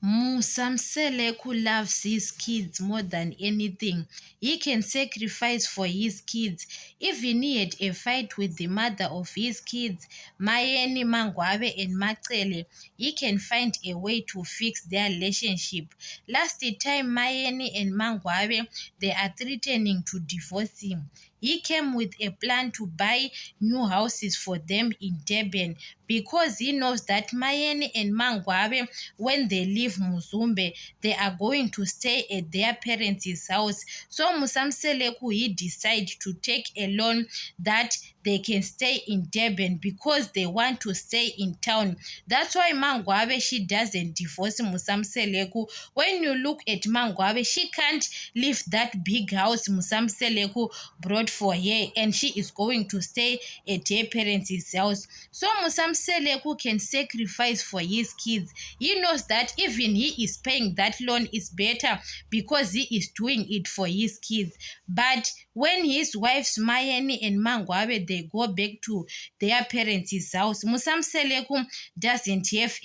Musamseleku loves his kids more than anything. He can sacrifice for his kids. Even he had a fight with the mother of his kids, Mayeni Mangwabe and Macele. He can find a way to fix their relationship. Last time, Mayeni and Mangwabe, they are threatening to divorce him. He came with a plan to buy new houses for them in Durban because he knows that Mayeni and Mangwabe, when they leave Muzumbe, they are going to stay at their parents' house. So Musamseleku, he decided to take a loan that they can stay in Durban because they want to stay in town. That's why Mangwabe, she doesn't divorce Musamseleku. When you look at Mangwabe, she can't leave that big house Musamseleku brought for her, and she is going to stay at her parents' house. So Musamseleku can sacrifice for his kids. He knows that even he is paying that loan is better because he is doing it for his kids. But when his wives Mayeni and Mangwabe, they go back to their parents' house, Musamseleku doesn't have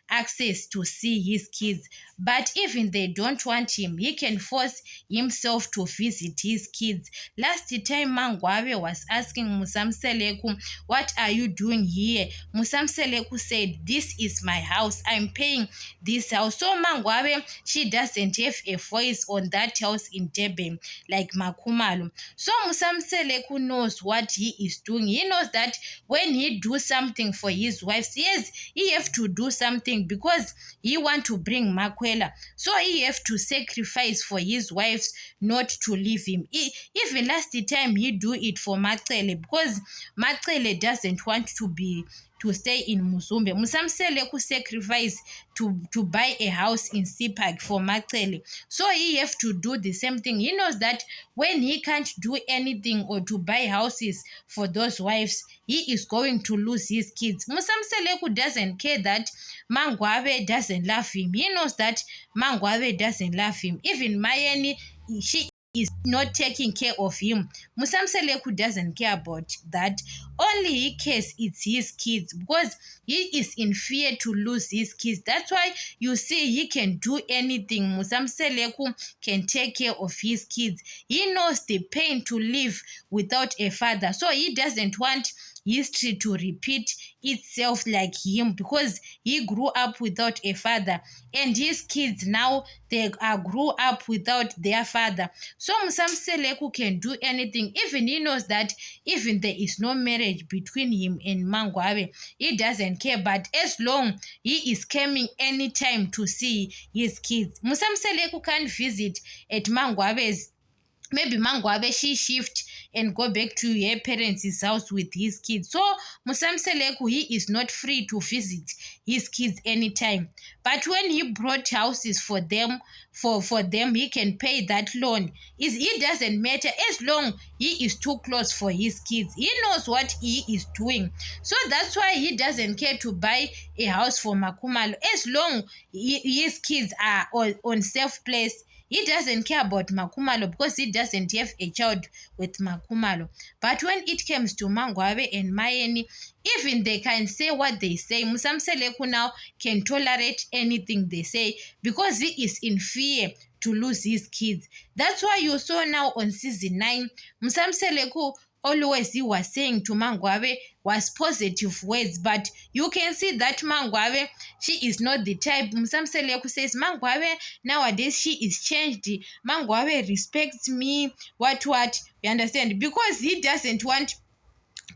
access to see his kids. But even they don't want him, he can force himself to visit his kids. Last time Mangwabe was asking Musamseleku, what are you doing here? Musamseleku said, this is my house, I'm paying this house. So Mangwabe, she doesn't have a voice on that house in Durban like Makumalo. So Musamseleku knows what he is doing. He knows that when he do something for his wives, yes, he have to do something because he want to bring Makwela. So he have to sacrifice for his wives not to leave him. Even last time he do it for Macele because Macele doesn't want to stay in Muzumbe. Musamseleku sacrifice to buy a house in Sipag for Macele. So he have to do the same thing. He knows that when he can't do anything or to buy houses for those wives, he is going to lose his kids. Musamseleku doesn't care that Mangwabe doesn't love him. He knows that Mangwabe doesn't love him. Even Mayeni, she is not taking care of him. Musamseleku doesn't care about that. Only he cares it's his kids because he is in fear to lose his kids. That's why you see he can do anything. Musamseleku can take care of his kids. He knows the pain to live without a father. So he doesn't want history to repeat itself like him because he grew up without a father and his kids now they are grew up without their father. So Musamseleku can do anything. Even he knows that even there is no marriage between him and Mangwabe, he doesn't care. But as long he is coming anytime to see his kids, Musamseleku can't visit at Mangwabe's. Maybe Mangwabe, she shift and go back to her parents' house with his kids. So Musamseleku, he is not free to visit his kids anytime. But when he brought houses for them, for them, he can pay that loan. It doesn't matter as long he is too close for his kids. He knows what he is doing. So that's why he doesn't care to buy a house for Makumalo. As long his kids are on safe place, he doesn't care about Makumalo because he doesn't have a child with Makumalo. But when it comes to Mangwabe and Mayeni, even they can say what they say. Musamseleku now can tolerate anything they say because he is in fear to lose his kids. That's why you saw now on season 9, Musamseleku always he was saying to Mangwabe was positive words, but you can see that Mangwabe, she is not the type. Musamseleku says Mangwabe nowadays she is changed. Mangwabe respects me. What you understand? Because he doesn't want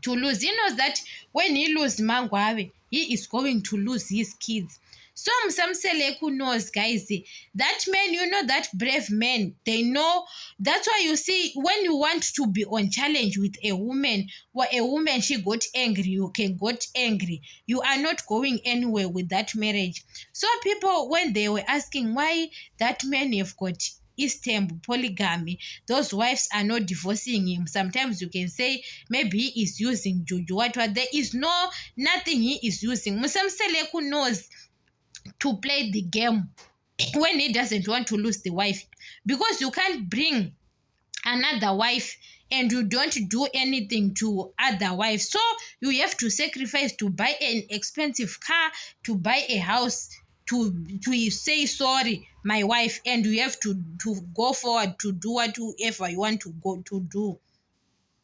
to lose. He knows that when he loses Mangwabe, he is going to lose his kids. So Musamseleku knows, guys, that men, that brave men, they know. That's why you see, when you want to be on challenge with a woman, or a woman, she got angry, you can get angry. You are not going anywhere with that marriage. So people, when they were asking why that man have got Eastern polygamy, those wives are not divorcing him. Sometimes you can say maybe he is using juju. What there is nothing he is using. Musamseleku knows to play the game when he doesn't want to lose the wife, because you can't bring another wife and you don't do anything to other wives. So you have to sacrifice to buy an expensive car, to buy a house, to say sorry, my wife, and you have to go forward to do whatever you want to go to do.